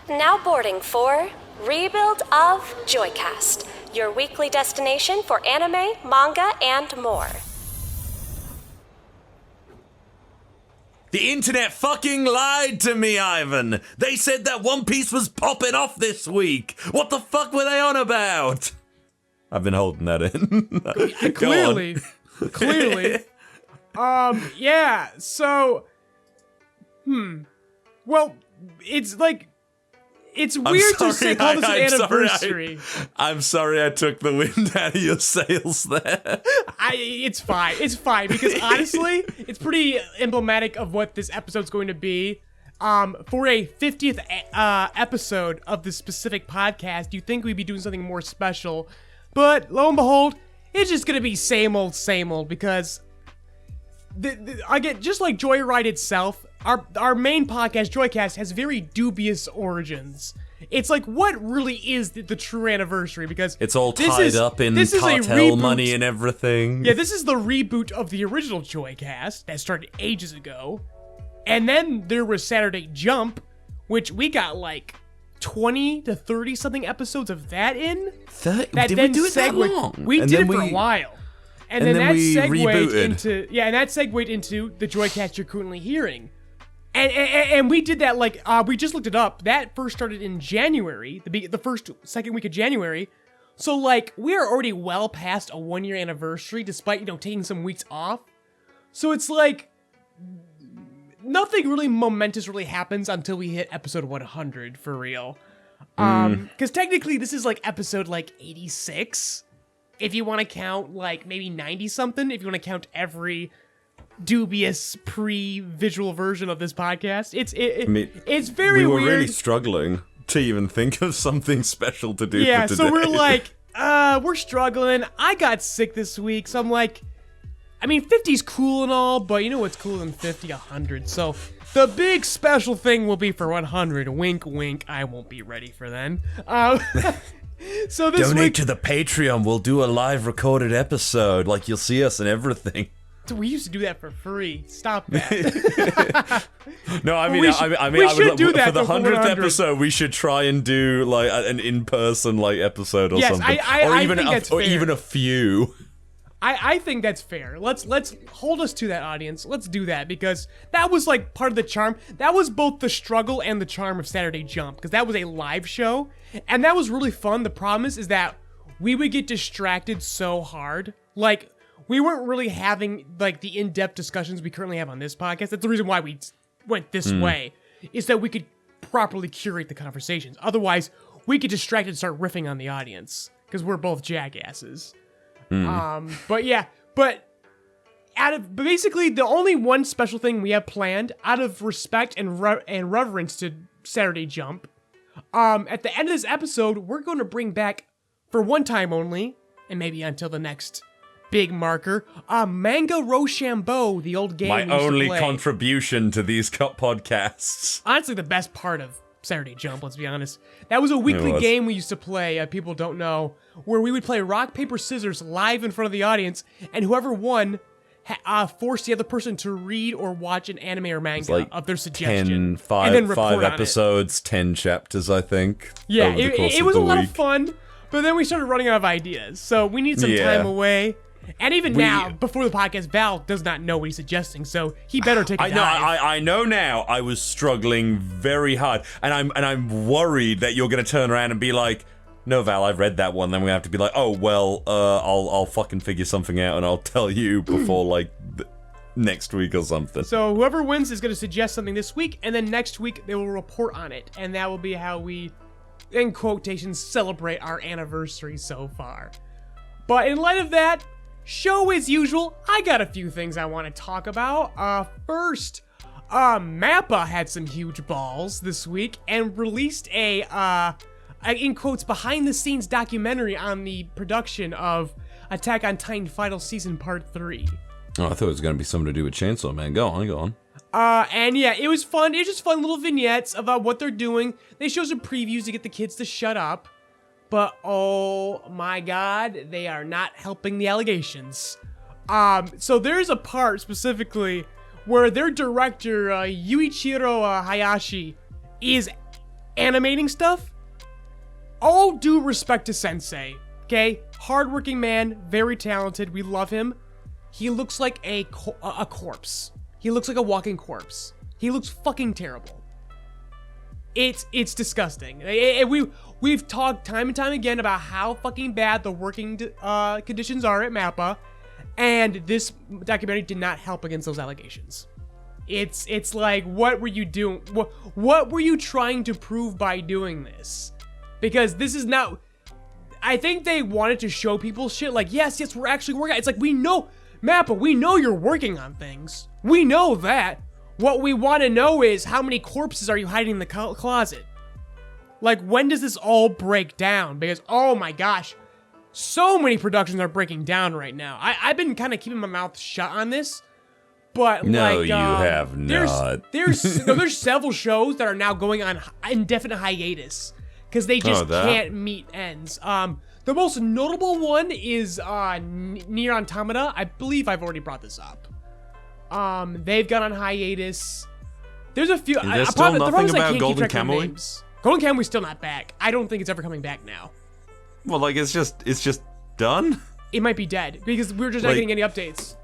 Now boarding for Rebuild of Joycast, your weekly destination for anime, manga, and more. The internet fucking lied to me, Ivan. They said that One Piece was popping off this week. What the fuck were they on about? I've been holding that in. Clearly. Yeah, so... Well, it's like... It's weird to say call this an anniversary. I'm sorry I took the wind out of your sails there. It's fine. It's fine, because honestly, it's pretty emblematic of what this episode's going to be. For a 50th episode of this specific podcast, you'd think we'd be doing something more special. But, lo and behold, it's just gonna be same old, because... Again, just like JoyRide itself, our main podcast, Joycast, has very dubious origins. It's like, what really is the true anniversary? Because it's all tied up in cartel money and everything. Yeah, this is the reboot of the original Joycast that started ages ago. And then there was Saturday Jump, which we got like 20 to 30 something episodes of that in. Did we do it that long? We did it for a while. And then that segued rebooted. into the Joycast you're currently hearing. And we did that, like, we just looked it up. That first started in January, the second week of January. So, like, we are already well past a 1-year anniversary, despite, taking some weeks off. So it's like, nothing really momentous really happens until we hit episode 100, for real. Because technically, this is, like, episode, like, 86. If you want to count, like, maybe 90-something, if you want to count every dubious pre-visual version of this podcast. It's very weird. We were really struggling to even think of something special to do for today. Yeah, so we're like, we're struggling. I got sick this week, so I'm like, 50's cool and all, but you know what's cooler than 50? 100. So the big special thing will be for 100. Wink, wink. I won't be ready for then. So this Donate week, to the Patreon. We'll do a live recorded episode. Like, you'll see us and everything. We used to do that for free. Stop that. No, we should do that for the 100th episode. We should try and do like an in-person like episode or something, I think that's fair. Or even a few. I think that's fair. Let's hold us to that, audience. Let's do that, because that was like part of the charm. That was both the struggle and the charm of Saturday Jump, because that was a live show, and that was really fun. The problem is that we would get distracted so hard. Like, we weren't really having like the in-depth discussions we currently have on this podcast. That's the reason why we went this way, is that we could properly curate the conversations. Otherwise, we get distracted and start riffing on the audience, because we're both jackasses. But basically the only one special thing we have planned out of respect and reverence to Saturday Jump, at the end of this episode, we're going to bring back, for one time only, and maybe until the next big marker, Manga Rochambeau, the old game. My only contribution to these podcasts. Honestly, the best part of Saturday Jump, let's be honest. That was a weekly game we used to play, people don't know, where we would play rock, paper, scissors live in front of the audience, and whoever won forced the other person to read or watch an anime or manga of their suggestion. 5 episodes, 10 chapters, I think. Yeah, it was a lot of fun, but then we started running out of ideas, so we need some time away. And even now, before the podcast, Val does not know what he's suggesting, so he better take a dive. I know now. I was struggling very hard, and I'm worried that you're gonna turn around and be like, "No, Val, I've read that one." Then we have to be like, "Oh well, I'll fucking figure something out, and I'll tell you before like next week or something." So whoever wins is gonna suggest something this week, and then next week they will report on it, and that will be how we, in quotations, celebrate our anniversary so far. But in light of that, show as usual, I got a few things I want to talk about. First, MAPPA had some huge balls this week and released a, in quotes, behind-the-scenes documentary on the production of Attack on Titan Final Season Part 3. Oh, I thought it was going to be something to do with Chainsaw Man. Go on. And yeah, it was fun. It was just fun little vignettes about what they're doing. They show some previews to get the kids to shut up. But, oh my god, they are not helping the allegations. So there's a part, specifically, where their director, Yuichiro Hayashi, is animating stuff, all due respect to Sensei, okay? Hardworking man, very talented, we love him. He looks like a corpse. He looks like a walking corpse. He looks fucking terrible. It's disgusting. We've talked time and time again about how fucking bad the working conditions are at MAPPA, and this documentary did not help against those allegations. It's like, what were you doing? What were you trying to prove by doing this? Because this is not... I think they wanted to show people shit like, yes, we're actually working. It's like, we know, MAPPA, we know you're working on things. We know that. What we want to know is, how many corpses are you hiding in the closet? Like, when does this all break down? Because, oh my gosh, so many productions are breaking down right now. I've been kind of keeping my mouth shut on this, but no, like, you have not. There's several shows that are now going on indefinite hiatus because they just can't meet ends. The most notable one is Nier Automata. I believe I've already brought this up. They've gone on hiatus. There's a few. There's still nothing about Golden Kamuy? Golden Kamuy's still not back. I don't think it's ever coming back now. Well, like, it's just done? It might be dead because we're just not getting any updates.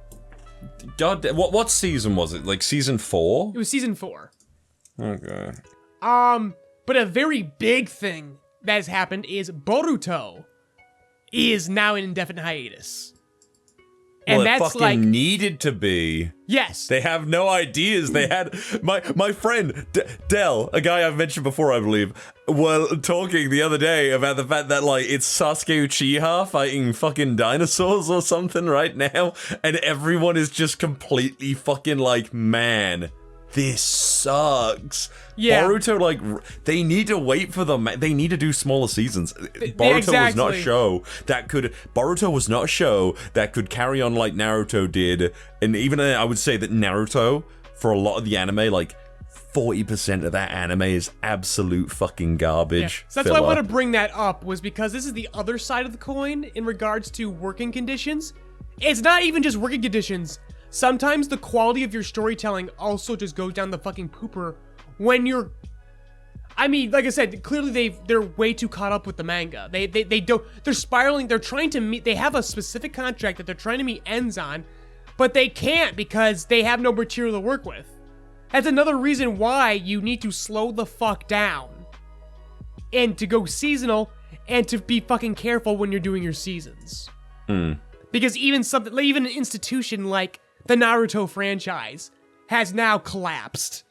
God, what season was it? Like season 4? It was season 4. Okay. But a very big thing that has happened is Boruto is now in indefinite hiatus. Well, and it that's fucking like, needed to be. yes. They have no ideas. They had my friend Dell, a guy I've mentioned before, I believe, were talking the other day about the fact that like it's Sasuke Uchiha fighting fucking dinosaurs or something right now, and everyone is just completely fucking like, man, this sucks. Yeah. Boruto, like, they need to wait for them. They need to do smaller seasons. Boruto was not a show that could... Boruto was not a show that could carry on like Naruto did. And even I would say that Naruto, for a lot of the anime, like, 40% of that anime is absolute fucking garbage. Yeah. So that's why I want to bring that up, was because this is the other side of the coin in regards to working conditions. It's not even just working conditions. Sometimes the quality of your storytelling also just goes down the fucking pooper when you're... I mean, like I said, clearly they're way too caught up with the manga. They don't... They're spiraling. They're trying to meet... They have a specific contract that they're trying to meet ends on, but they can't because they have no material to work with. That's another reason why you need to slow the fuck down and to go seasonal and to be fucking careful when you're doing your seasons. Because even an institution like the Naruto franchise has now collapsed.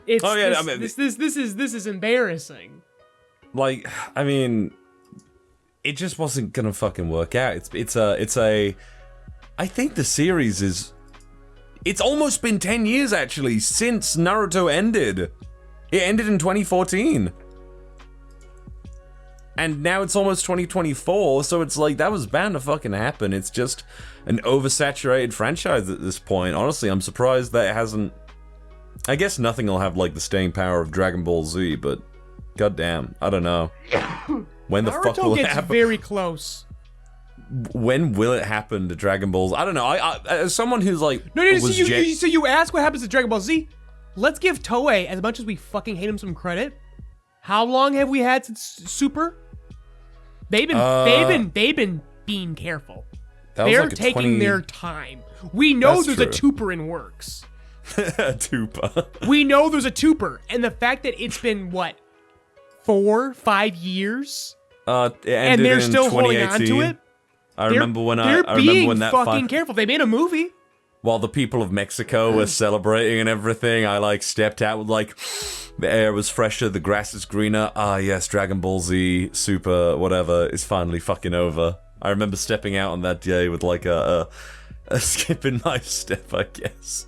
This is embarrassing. Like, I mean, it just wasn't gonna fucking work out. It's a I think the series is... It's almost been 10 years, actually, since Naruto ended. It ended in 2014. And now it's almost 2024, so it's like, that was bound to fucking happen. It's just an oversaturated franchise at this point. Honestly, I'm surprised that it hasn't... I guess nothing will have, like, the staying power of Dragon Ball Z, but... goddamn, I don't know. When the fuck will it happen? Naruto gets very close. When will it happen to Dragon Balls? I don't know. I as someone who's like... So you ask what happens to Dragon Ball Z? Let's give Toei, as much as we fucking hate him, some credit. How long have we had since Super? They've been being careful. They're like taking their time. We know there's a twoper in works. A twoper. We know there's a twoper, and the fact that it's been what, 4-5 years, and they're still holding on to it. I remember when that fucking careful. They made a movie. While the people of Mexico were celebrating and everything, I like stepped out with like, the air was fresher, the grass is greener. Ah yes, Dragon Ball Z, Super, whatever, is finally fucking over. I remember stepping out on that day with like a skipping my step, I guess.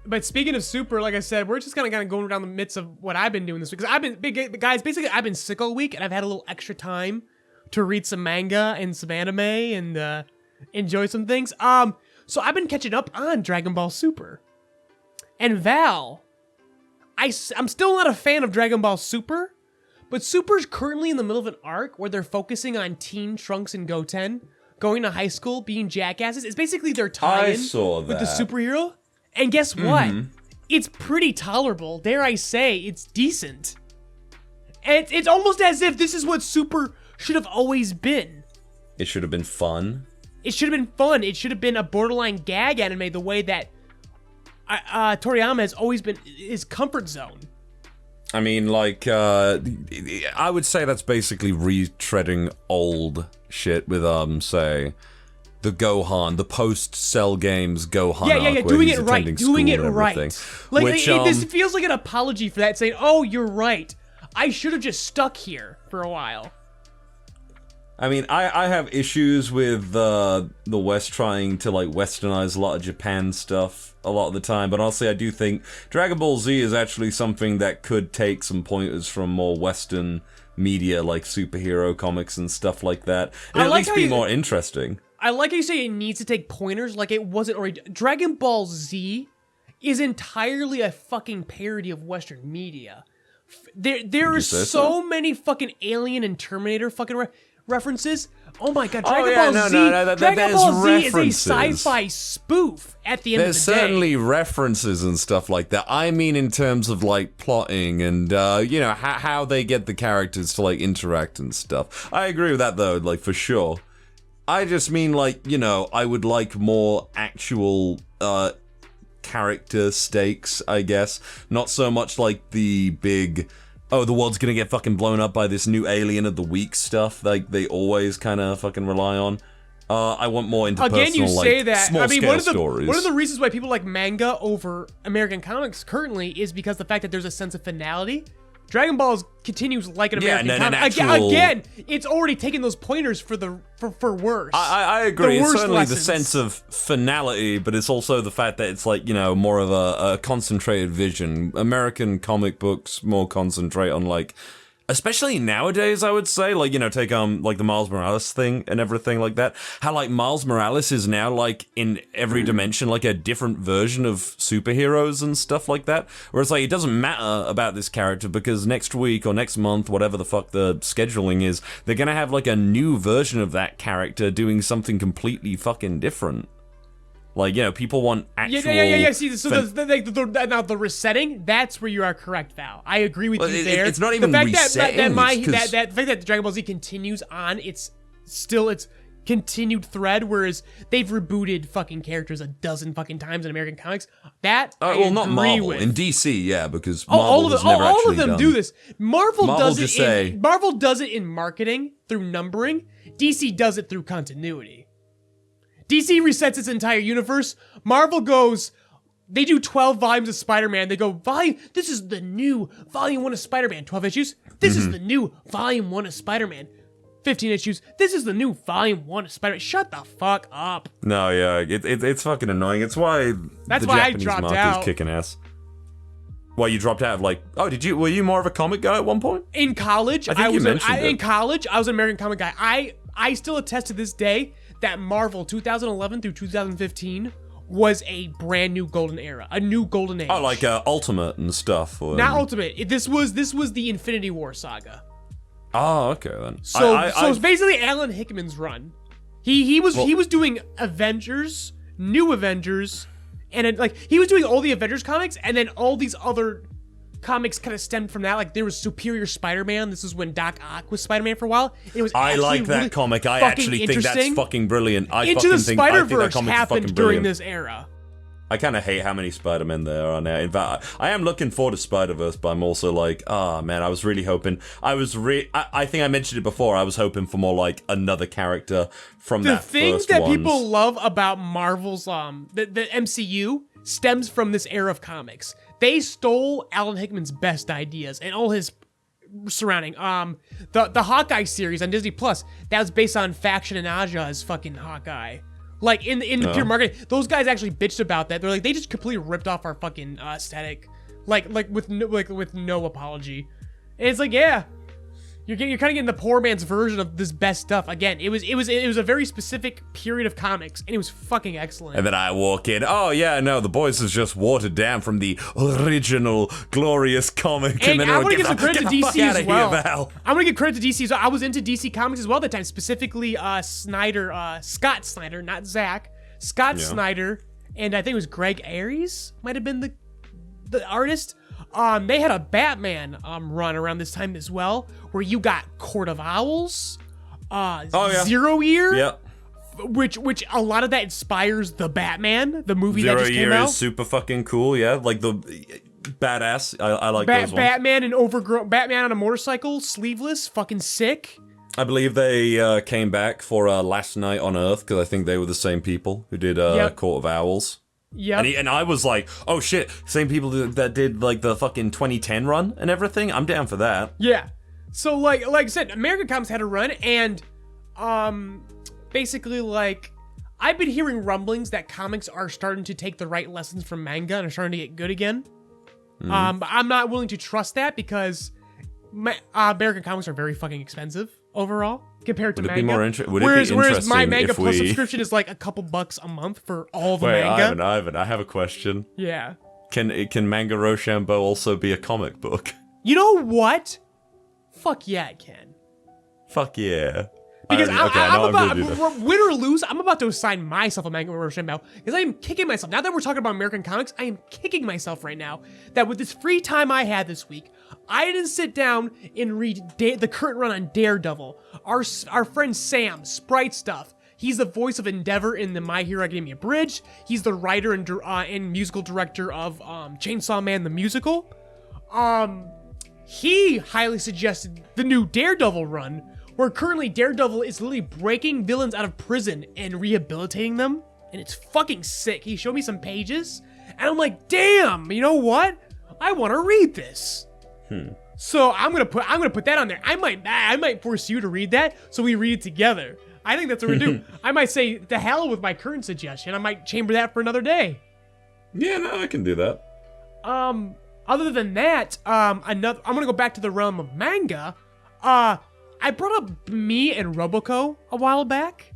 But speaking of Super, like I said, we're just kind of going around the midst of what I've been doing this week. Because I've been sick all week, and I've had a little extra time to read some manga and some anime and enjoy some things. So I've been catching up on Dragon Ball Super. And Val, I'm still not a fan of Dragon Ball Super, but Super's currently in the middle of an arc where they're focusing on Teen Trunks and Goten going to high school, being jackasses. It's basically their tie-in with the superhero. And guess what? It's pretty tolerable. Dare I say, it's decent. And it's almost as if this is what Super should have always been. It should have been fun. It should have been fun. It should have been a borderline gag anime the way that Toriyama has always been his comfort zone. I mean, like, I would say that's basically retreading old shit with, say, the Gohan, the post-Cell Games Gohan Yeah, arc, doing it right, doing it right. Like, which, this feels like an apology for that, saying, oh, you're right. I should have just stuck here for a while. I mean, I have issues with the West trying to, like, westernize a lot of Japan stuff a lot of the time, but honestly, I do think Dragon Ball Z is actually something that could take some pointers from more Western media, like superhero comics and stuff like that, and at least be more interesting. I like how you say it needs to take pointers, like it wasn't already. Dragon Ball Z is entirely a fucking parody of Western media. There are so many fucking Alien and Terminator fucking references. Oh my god, Dragon Ball Z. Dragon Ball Z is a sci-fi spoof at the end of the day. There's certainly references and stuff like that. I mean, in terms of like plotting and you know how they get the characters to like interact and stuff. I agree with that though, like for sure. I just mean like, you know, I would like more actual character stakes, I guess. Not so much like the big, oh, the world's gonna get fucking blown up by this new alien of the week stuff like they always kind of fucking rely on. I want more interpersonal, again, you say like, that. small scale stories. One of the reasons why people like manga over American comics currently is because the fact that there's a sense of finality. Dragon Ball continues like an American comic. Again, it's already taken those pointers for worse. I agree. It's certainly lessons. The sense of finality, but it's also the fact that it's like, you know, more of a concentrated vision. American comic books more concentrate on like, especially nowadays, I would say, like, you know, take like the Miles Morales thing and everything like that. How like Miles Morales is now like in every dimension like a different version of superheroes and stuff like that. Whereas like it doesn't matter about this character because next week or next month, whatever the fuck the scheduling is, they're gonna have like a new version of that character doing something completely fucking different. Like, you know, people want actual... Yeah. See, so now the resetting, that's where you are correct, Val. I agree with you there. It's not even resetting. The fact that Dragon Ball Z continues on, it's continued thread, whereas they've rebooted fucking characters a dozen fucking times in American comics. That well, not Marvel. With. In DC, yeah, because Marvel has never actually all of them done. do this. Marvel does it in marketing through numbering. DC does it through continuity. DC resets its entire universe. Marvel goes, they do 12 volumes of Spider-Man. They go, this is the new volume 1 of Spider-Man. 12 issues. This is the new volume 1 of Spider-Man. 15 issues. This is the new volume 1 of Spider-Man.Ut the fuck up. No, yeah, it's fucking annoying. It's why the Japanese market is kicking ass. Why you dropped out of like? Oh, were you more of a comic guy at one point? In college, I was an American comic guy. I still attest to this day that Marvel 2011 through 2015 was a brand new golden era, a new golden age. Oh, like Ultimate and stuff. Or, not Ultimate. This was the Infinity War saga. Oh, okay then. So it's basically Alan Hickman's run. He was doing Avengers, New Avengers, and he was doing all the Avengers comics, and then all these other comics kind of stemmed from that. Like there was Superior Spider-Man. This is when Doc Ock was Spider-Man for a while. It was I like that really comic. I actually think that's fucking brilliant. Into the Spider-Verse happened during this era. I kind of hate how many Spider-Men there are now. In fact, I am looking forward to Spider-Verse, but I'm also like, oh man, I was really hoping. I think I mentioned it before. I was hoping for more like another character from that first one. The things that people love about Marvel's the MCU stems from this era of comics. They stole Alan Hickman's best ideas and all his surrounding. The Hawkeye series on Disney Plus, that was based on Faction and Aja's fucking Hawkeye. Like in the pure marketing, those guys actually bitched about that. They're like, they just completely ripped off our fucking aesthetic, like with no apology. And it's like, yeah, you're kind of getting the poor man's version of this best stuff. Again, it was a very specific period of comics, and it was fucking excellent. And then I walk in, oh yeah, no, the boys is just watered down from the original glorious comic. And then I want to give some credit to DC as well. Val. I'm gonna give credit to DC as well. I was into DC comics as well at that time, specifically Scott Snyder, not Zach. Scott Snyder, and I think it was Greg Aries might have been the artist. They had a Batman run around this time as well, where you got Court of Owls, Zero Year, Yep. which a lot of that inspires the Batman, the movie Zero that just came Year out. is super fucking cool, yeah. Like the badass. I like those ones. Batman and overgrown Batman on a motorcycle, sleeveless, fucking sick. I believe they came back for Last Night on Earth, because I think they were the same people who did Court of Owls. Yeah. And I was like, oh shit, same people that did like the fucking 2010 run and everything. I'm down for that. Yeah. So like I said, American Comics had a run, and basically like I've been hearing rumblings that comics are starting to take the right lessons from manga and are starting to get good again. But I'm not willing to trust that because American comics are very fucking expensive overall compared to manga. Whereas my Manga Plus subscription is like a couple bucks a month for all the manga. Ivan, I have a question. Yeah. Can Manga Rochambeau also be a comic book? You know what? Fuck yeah, it can. Fuck yeah. Because I'm about, win or lose, I'm about to assign myself a Manga Rochambeau because I am kicking myself. Now that we're talking about American comics, I am kicking myself right now that with this free time I had this week, I didn't sit down and read the current run on Daredevil. Our friend Sam, Sprite Stuff. He's the voice of Endeavor in the My Hero Academia Bridge. He's the writer and musical director of Chainsaw Man the musical. He highly suggested the new Daredevil run, where currently Daredevil is literally breaking villains out of prison and rehabilitating them, and it's fucking sick. He showed me some pages, and I'm like, damn, you know what? I want to read this. So I'm gonna put that on there. I might force you to read that, so we read it together. I think that's what we're doing. I might say the hell with my current suggestion. I might chamber that for another day. Yeah, no, I can do that. Other than that, I'm gonna go back to the realm of manga. I brought up me and Roboco a while back,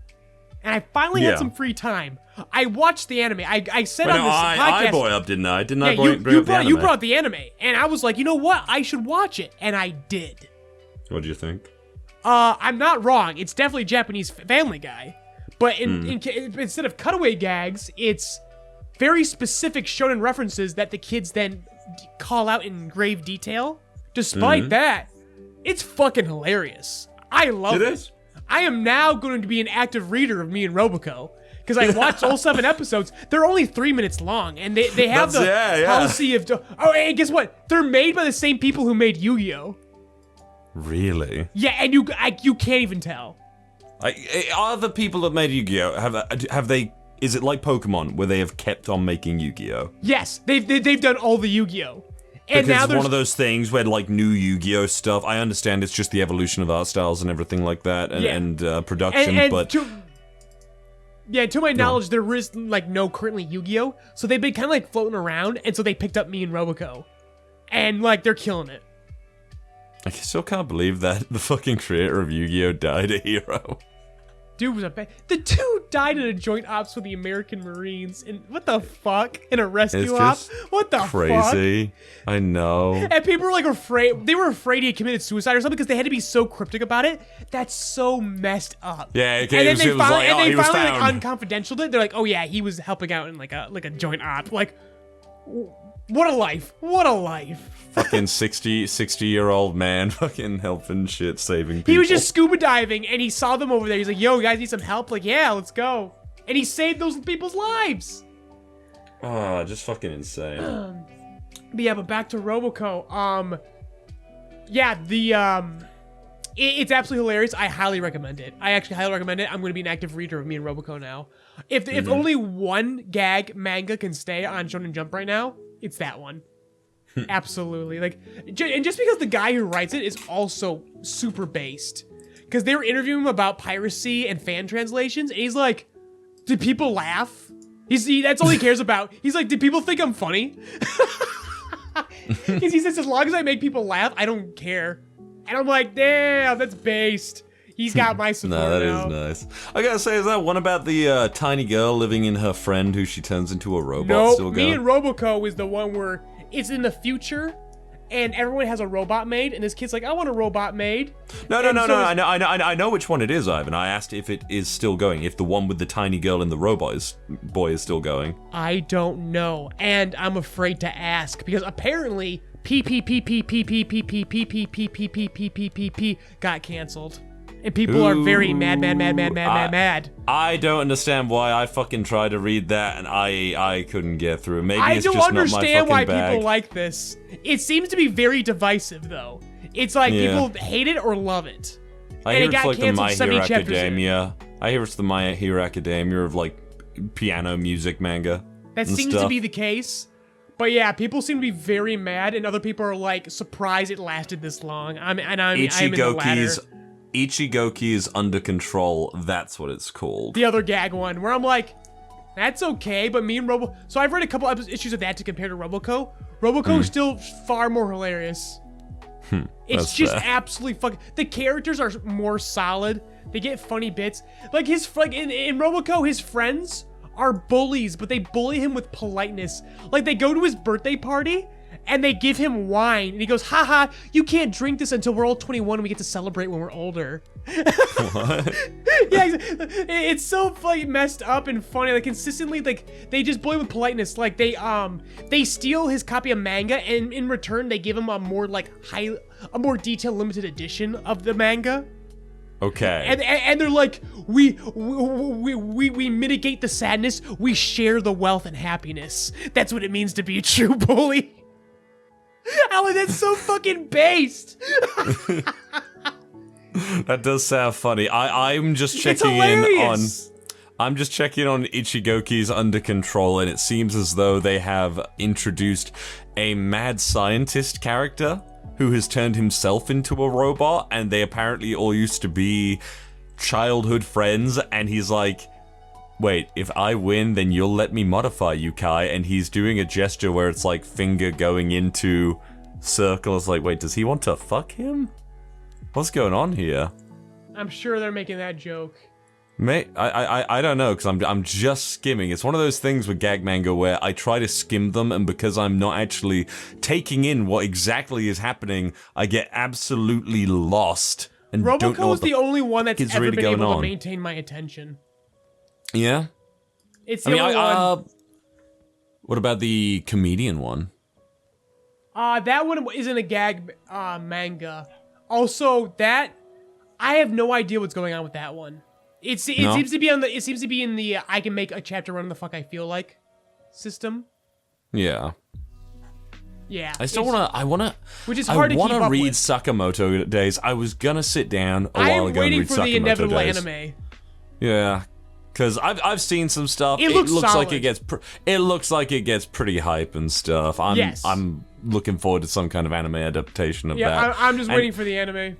and I finally had some free time. I watched the anime. I said on this podcast. I brought up, didn't I? Didn't I bring up the anime? You brought the anime, and I was like, you know what? I should watch it, and I did. What do you think? I'm not wrong. It's definitely Japanese Family Guy, but instead of cutaway gags, it's very specific shonen references that the kids then call out in grave detail. Despite that, it's fucking hilarious. I love it. I am now going to be an active reader of me and Roboco because I watched all 7 episodes. They're only 3 minutes long, and they have policy of. Oh, and guess what? They're made by the same people who made Yu-Gi-Oh. Really? Yeah, and you can't even tell. Are the people that made Yu-Gi-Oh have they? Is it like Pokemon where they have kept on making Yu-Gi-Oh? Yes, they've done all the Yu-Gi-Oh. And because now it's one of those things where, like, new Yu-Gi-Oh stuff, I understand it's just the evolution of art styles and everything like that, and production, but... To my knowledge, there is, like, no currently Yu-Gi-Oh! So they've been kind of, like, floating around, and so they picked up me and Roboco. And, like, they're killing it. I still can't believe that the fucking creator of Yu-Gi-Oh! Died a hero. Dude was the dude died in a joint ops with the American Marines, and what the fuck? In a rescue op? What the crazy. fuck? I know. And people were like afraid. They were afraid he had committed suicide or something because they had to be so cryptic about it. That's so messed up. Yeah, and then they finally found. unconfidentialed it. They're like, oh yeah, he was helping out in like a joint op. Like, what a life! What a life! Fucking 60-year-old man fucking helping shit, saving people. He was just scuba diving and he saw them over there. He's like, yo, you guys need some help? Like, yeah, let's go. And he saved those people's lives. Oh, just fucking insane. But back to Roboco. It's absolutely hilarious. I highly recommend it. I actually highly recommend it. I'm going to be an active reader of me and Roboco now. If only one gag manga can stay on Shonen Jump right now, it's that one. Absolutely. Like, and just because the guy who writes it is also super based, because they were interviewing him about piracy and fan translations, and he's like, "Did people laugh?" That's all he cares about. He's like, "Did people think I'm funny?" He says, "As long as I make people laugh, I don't care." And I'm like, "Damn, that's based." He's got my support now. Is nice. I gotta say, is that one about the tiny girl living in her friend who she turns into a robot? No, me and Roboco is the one where it's in the future, and everyone has a robot made, and this kid's like, I want a robot made. No. I know which one it is, Ivan. I asked if it is still going, if the one with the tiny girl and the robot boy is still going. I don't know, and I'm afraid to ask, because apparently PPPPPPPPPPPPPPPP got canceled. And people are very mad. I don't understand why. I fucking tried to read that and I couldn't get through. Maybe I it's don't just not my understand why fucking bag. people like this. It seems to be very divisive, though. It's like people hate it or love it. I hear it's like the My Hero Academia. I hear it's the My Hero Academia of like piano music manga. That seems to be the case. But yeah, people seem to be very mad, and other people are like surprised it lasted this long. I'm in the latter. Ichigoki's Under Control, that's what it's called. The other gag one, where I'm like, that's okay, but me and Robo... So I've read a couple issues of that to compare to Roboco. Roboco is still far more hilarious. It's just absolutely fucking... The characters are more solid. They get funny bits. Like, in Roboco, his friends are bullies, but they bully him with politeness. Like, they go to his birthday party... and they give him wine, and he goes, haha, you can't drink this until we're all 21 and we get to celebrate when we're older. What? Yeah, it's so fucking messed up and funny. Like, consistently, like, they just bully with politeness. Like, they steal his copy of manga, and in return, they give him a more, like, a more detailed limited edition of the manga. Okay. And they're like, we mitigate the sadness, we share the wealth and happiness. That's what it means to be a true bully. Alan, that's so fucking based. That does sound funny. I'm just checking I'm just checking on Ichigoki's Under Control, and it seems as though they have introduced a mad scientist character who has turned himself into a robot, and they apparently all used to be childhood friends, and he's like, wait, if I win, then you'll let me modify you, Kai. And he's doing a gesture where it's like finger going into circle. It's like, wait, does he want to fuck him? What's going on here? I'm sure they're making that joke. I don't know, because I'm just skimming. It's one of those things with gag manga where I try to skim them, and because I'm not actually taking in what exactly is happening, I get absolutely lost and don't know Roboco what is the only one that's ever really been able going to on. maintain my attention. Yeah? It's the only one. What about the comedian one? That one isn't a gag manga. Also, that I have no idea what's going on with that one. It seems to be in the I can make a chapter run the fuck I feel like system. Yeah. Yeah. I still wanna which is hard to keep up with. read Sakamoto Days. I was gonna sit down a while ago and read Sakamoto Days. I am waiting for the inevitable anime. Yeah. Because I've seen some stuff. It looks solid. like it looks like it gets pretty hype and stuff. I'm looking forward to some kind of anime adaptation of that. Yeah, I'm just waiting for the anime.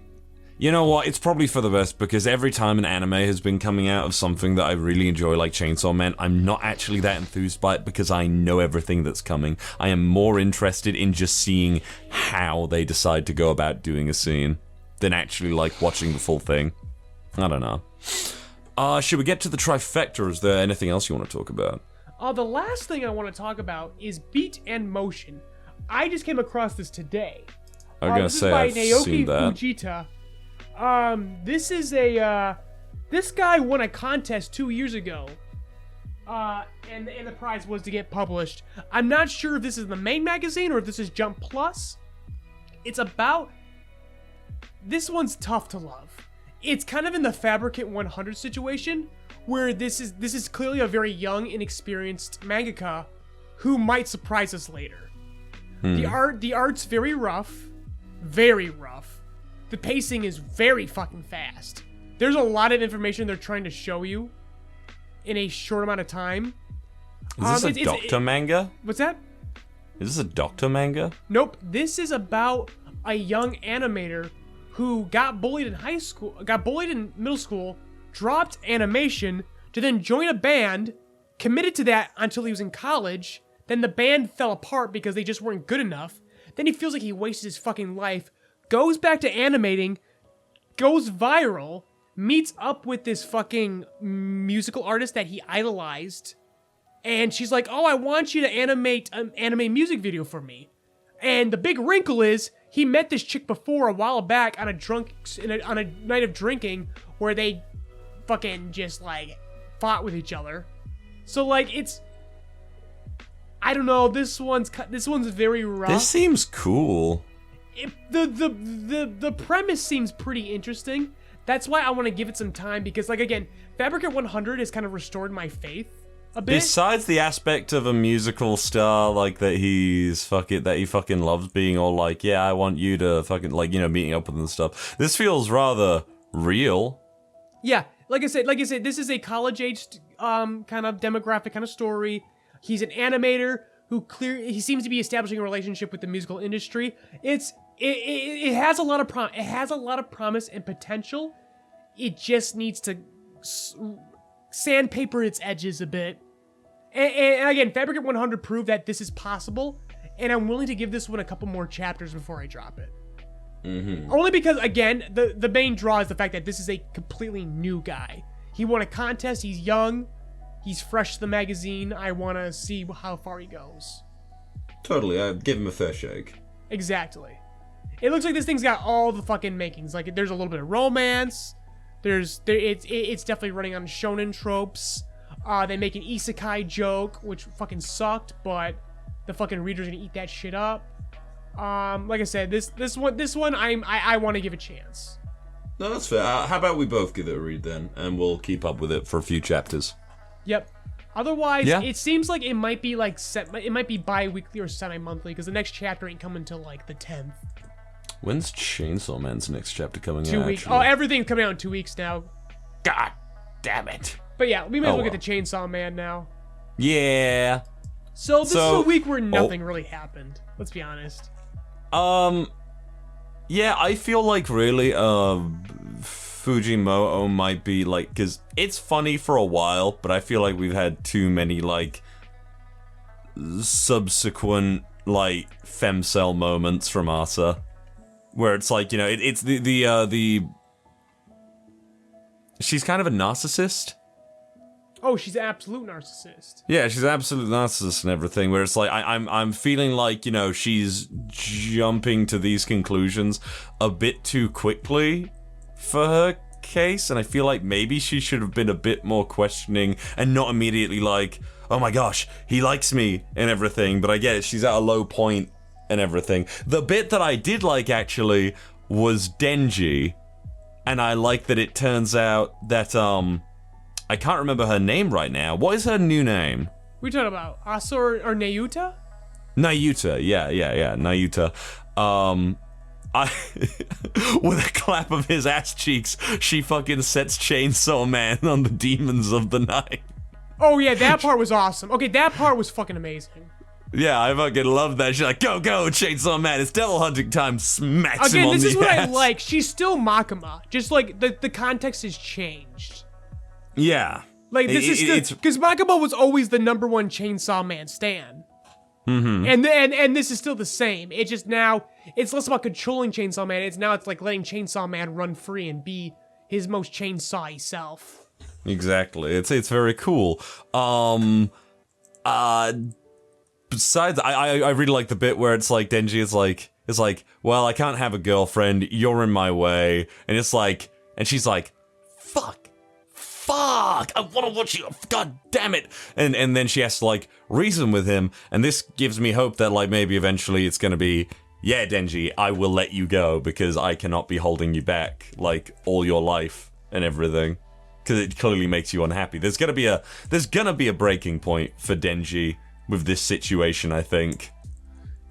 You know what? It's probably for the best, because every time an anime has been coming out of something that I really enjoy, like Chainsaw Man, I'm not actually that enthused by it because I know everything that's coming. I am more interested in just seeing how they decide to go about doing a scene than actually like watching the full thing. I don't know. Should we get to the trifecta, or is there anything else you want to talk about? The last thing I want to talk about is Beat and Motion. I just came across this today. I'm gonna say I've seen that. Fujita. This is this guy won a contest 2 years ago. And the prize was to get published. I'm not sure if this is the main magazine or if this is Jump Plus. It's about... This one's tough to love. It's kind of in the Fabricant 100 situation, where this is clearly a very young, inexperienced mangaka who might surprise us later. The art's very rough. Very rough. The pacing is very fucking fast. There's a lot of information they're trying to show you in a short amount of time. Is this a doctor manga? What's that? Is this a doctor manga? Nope. This is about a young animator who got bullied in middle school, dropped animation to then join a band, committed to that until he was in college. Then the band fell apart because they just weren't good enough. Then he feels like he wasted his fucking life, goes back to animating, goes viral, meets up with this fucking musical artist that he idolized, and she's like, "Oh, I want you to animate an anime music video for me." And the big wrinkle is, he met this chick before a while back on a night of drinking where they fucking just like fought with each other. So like I don't know. This one's very rough. This seems cool. The premise seems pretty interesting. That's why I want to give it some time because, like, again, Fabricant 100 has kind of restored my faith a bit. Besides the aspect of a musical star, like that he fucking loves being all like, yeah, I want you to fucking like, meeting up with and stuff. This feels rather real. Yeah, like I said, this is a college-aged kind of demographic kind of story. He's an animator who he seems to be establishing a relationship with the musical industry. It has a lot of promise and potential. It just needs to sandpaper its edges a bit. And again, Fabricant 100 proved that this is possible, and I'm willing to give this one a couple more chapters before I drop it. Mm-hmm. Only because, again, the main draw is the fact that this is a completely new guy. He won a contest, he's young, he's fresh to the magazine. I want to see how far he goes. Totally, I'd give him a fair shake. Exactly. It looks like this thing's got all the fucking makings. Like, there's a little bit of romance. It's definitely running on shonen tropes. They make an isekai joke, which fucking sucked, but the fucking reader's gonna eat that shit up. Like I said, this one I want to give a chance. No, that's fair. How about we both give it a read then, and we'll keep up with it for a few chapters. Yep. Otherwise, yeah. It seems like it might be like it might be bi-weekly or semi-monthly because the next chapter ain't coming until like the 10th. When's Chainsaw Man's next chapter coming out? 2 weeks. Actually? Oh, everything's coming out in 2 weeks now. God damn it. But yeah, we may as well get the Chainsaw Man now. Yeah. So this is a week where nothing really happened. Let's be honest. Yeah, I feel like really, Fujimoto might be like, because it's funny for a while, but I feel like we've had too many like subsequent like femcel moments from Asa, where it's like, it's the she's kind of a narcissist. Oh, she's an absolute narcissist. Yeah, she's an absolute narcissist and everything, where it's like, I'm feeling like, she's jumping to these conclusions a bit too quickly for her case, and I feel like maybe she should have been a bit more questioning and not immediately like, oh my gosh, he likes me and everything, but I get it, she's at a low point and everything. The bit that I did like, actually, was Denji, and I like that it turns out that, I can't remember her name right now. What is her new name? What are you talking about? Asa or Nayuta? Nayuta, yeah, Nayuta. With a clap of his ass cheeks, she fucking sets Chainsaw Man on the demons of the night. Oh yeah, that part was awesome. Okay, that part was fucking amazing. Yeah, I fucking love that. She's like, go, Chainsaw Man, it's devil hunting time, smacks him on the ass. Again, this is what I like. She's still Makima, just like the context has changed. Yeah. Like, this is still, because Makima was always the #1 Chainsaw Man stan. Mm-hmm. And this is still the same. It's just now, it's less about controlling Chainsaw Man, it's like letting Chainsaw Man run free and be his most chainsaw-y self. Exactly. It's very cool. Besides, I really like the bit where it's like Denji is like, well, I can't have a girlfriend, you're in my way, and it's like, and she's like, fuck, I want to watch you, god damn it, and then she has to like reason with him, and this gives me hope that like maybe eventually it's gonna be, yeah, Denji, I will let you go because I cannot be holding you back like all your life and everything, because it clearly makes you unhappy. There's gonna be a breaking point for Denji with this situation, I think.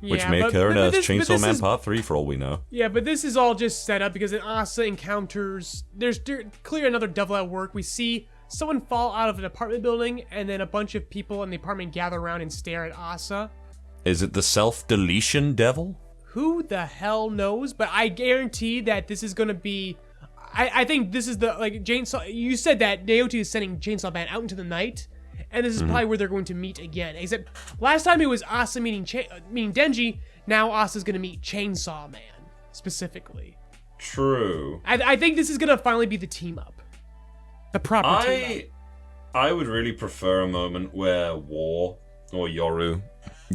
Which may occur in Chainsaw Man Part 3 for all we know. Yeah, but this is all just set up because in Asa encounters, there's clearly another devil at work. We see someone fall out of an apartment building, and then a bunch of people in the apartment gather around and stare at Asa. Is it the self-deletion devil? Who the hell knows? But I guarantee that this is gonna be... I think this is the, like, Chainsaw... You said that Naoto is sending Chainsaw Man out into the night, and this is probably where they're going to meet again. Except, last time it was Asa meeting Denji, now Asa's gonna meet Chainsaw Man, specifically. True. I think this is gonna finally be the team-up. The proper team-up. I would really prefer a moment where War, or Yoru,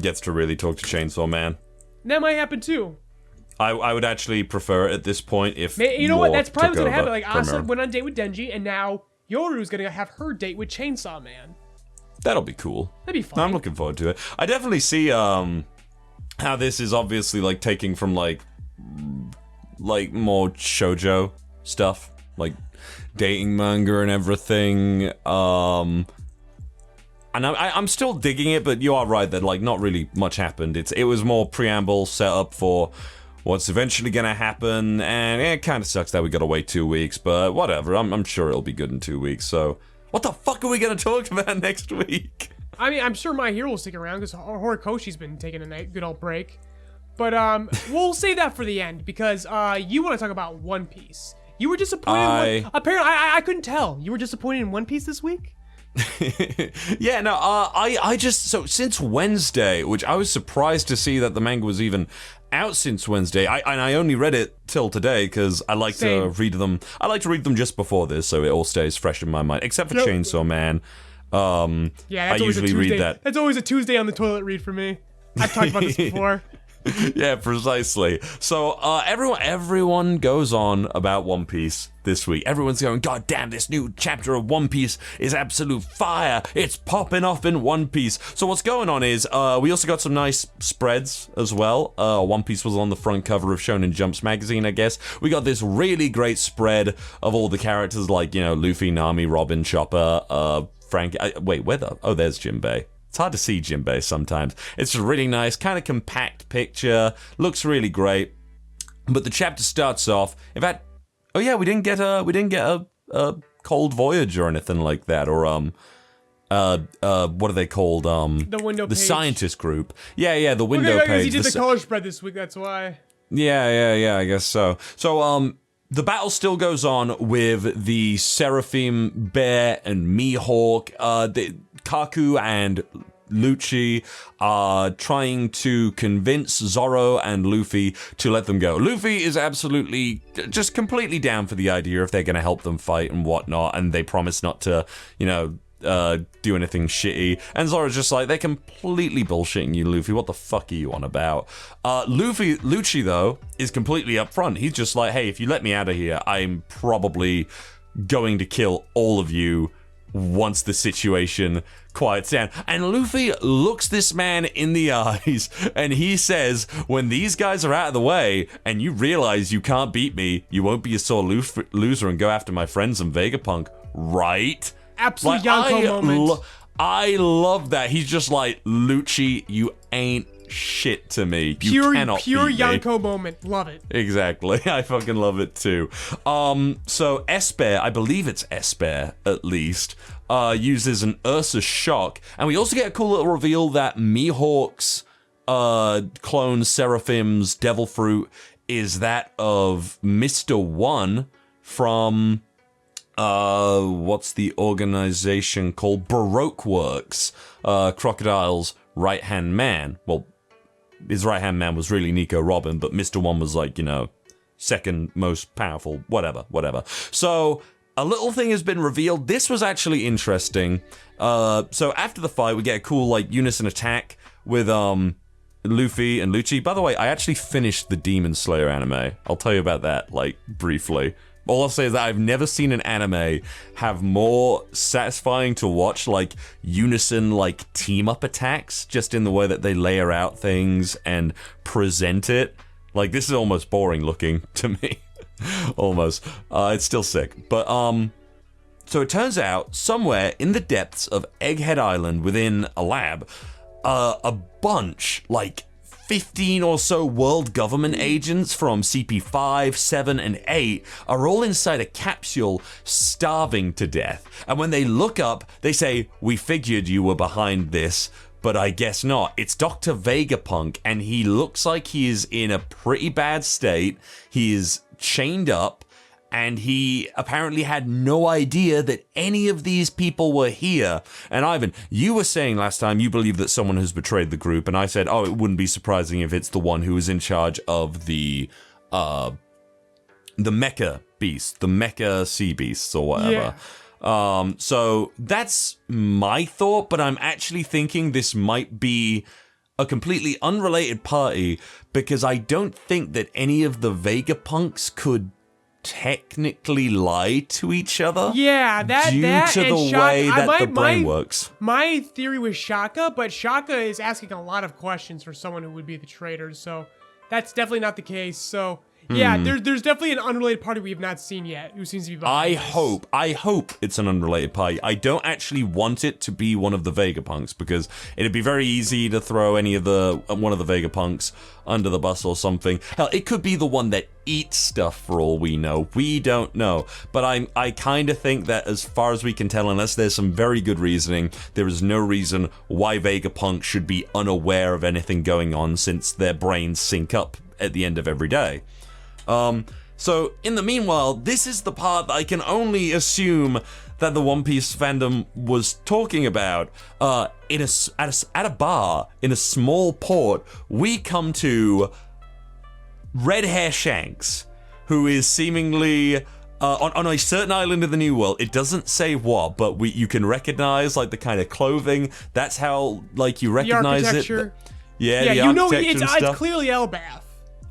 gets to really talk to Chainsaw Man. That might happen too. I would actually prefer it at this point if you know War what? That's probably what's gonna happen. Like, Asa Primer. went on a date with Denji, and now Yoru's gonna have her date with Chainsaw Man. That'll be cool. That'd be fun. I'm looking forward to it. I definitely see how this is obviously like taking from like more shoujo stuff, like dating manga and everything. And I'm still digging it, but you are right that like not really much happened. It was more preamble set up for what's eventually gonna happen, and it kind of sucks that we gotta wait 2 weeks, but whatever. I'm sure it'll be good in 2 weeks. So what the fuck are we gonna talk about next week? I mean, I'm sure My Hero will stick around because Horikoshi's been taking a good old break. But we'll save that for the end because you want to talk about One Piece. You were disappointed. Apparently, I couldn't tell. You were disappointed in One Piece this week? Yeah, no, I just, so since Wednesday, which I was surprised to see that the manga was even out since Wednesday. I only read it till today because I like to read them. I like to read them just before this, so it all stays fresh in my mind. Except for Chainsaw Man. Yeah, I usually read that. That's always a Tuesday on the toilet read for me. I've talked about this before. Yeah, precisely. So everyone goes on about One Piece this week. Everyone's going, God damn, this new chapter of One Piece is absolute fire. It's popping off in One Piece. So what's going on is we also got some nice spreads as well. One Piece was on the front cover of Shonen Jump's magazine, I guess. We got this really great spread of all the characters like, Luffy, Nami, Robin, Chopper, Frank. Wait, where the... Oh, there's Jinbei. It's hard to see Jinbei sometimes. It's a really nice, kind of compact picture. Looks really great. But the chapter starts off. In fact, oh yeah, we didn't get a Cold Voyage or anything like that, or what are they called? The window page. The scientist group. Yeah, the window page. He did the color spread this week. That's why. Yeah. I guess so. So the battle still goes on with the Seraphim, Bear, and Mihawk. Kaku and Lucci are trying to convince Zoro and Luffy to let them go. Luffy is absolutely just completely down for the idea if they're going to help them fight and whatnot, and they promise not to, do anything shitty. And Zoro's just like, they're completely bullshitting you, Luffy. What the fuck are you on about? Lucci, though, is completely upfront. He's just like, hey, if you let me out of here, I'm probably going to kill all of you once the situation quiets down. And Luffy looks this man in the eyes and he says, when these guys are out of the way and you realize you can't beat me, you won't be a sore loser and go after my friends in Vegapunk, right? Absolute Yonko moment. I love that. He's just like, Lucci, you ain't shit to me. Pure beat Yonko moment. Love it. Exactly. I fucking love it too. So Esper, I believe it's Esper at least, uses an Ursa shock, and we also get a cool little reveal that Mihawk's clone Seraphim's devil fruit is that of Mr. One from what's the organization called? Baroque Works, Crocodile's right-hand man. Well, his right-hand man was really Nico Robin, but Mr. One was like, second most powerful, whatever. So a little thing has been revealed. This was actually interesting. So after the fight, we get a cool, like, unison attack with, Luffy and Lucci. By the way, I actually finished the Demon Slayer anime. I'll tell you about that, like, briefly. All I'll say is that I've never seen an anime have more satisfying to watch, like, unison, like, team-up attacks, just in the way that they layer out things and present it. Like, this is almost boring looking to me. Almost. It's still sick. But, so it turns out, somewhere in the depths of Egghead Island within a lab, a bunch, like, 15 or so world government agents from CP5, 7, and 8 are all inside a capsule starving to death. And when they look up, they say, we figured you were behind this, but I guess not. It's Dr. Vegapunk, and he looks like he is in a pretty bad state. He is chained up, and he apparently had no idea that any of these people were here. And Ivan, you were saying last time you believe that someone has betrayed the group, and I said, oh, it wouldn't be surprising if it's the one who is in charge of the mecha beast, the mecha sea beasts or whatever. Yeah. So that's my thought, but I'm actually thinking this might be a completely unrelated party because I don't think that any of the Vegapunks could technically lie to each other. Yeah, due to and the Shaka, way that the brain works. My theory was Shaka, but Shaka is asking a lot of questions for someone who would be the traitor, so that's definitely not the case. So yeah, there's definitely an unrelated party we have not seen yet who seems to be behind this. I hope it's an unrelated party. I don't actually want it to be one of the Vegapunks, because it'd be very easy to throw one of the Vegapunks under the bus or something. Hell, it could be the one that eats stuff for all we know. We don't know. But I kind of think that as far as we can tell, unless there's some very good reasoning, there is no reason why Vegapunk should be unaware of anything going on, since their brains sync up at the end of every day. So in the meanwhile, this is the part that I can only assume that the One Piece fandom was talking about. At a bar in a small port, we come to Red Hair Shanks, who is seemingly on a certain island in the New World. It doesn't say what, but you can recognize like the kind of clothing. That's how like you recognize the architecture. Yeah, Yeah, the you know architecture and stuff. it's clearly Elbath.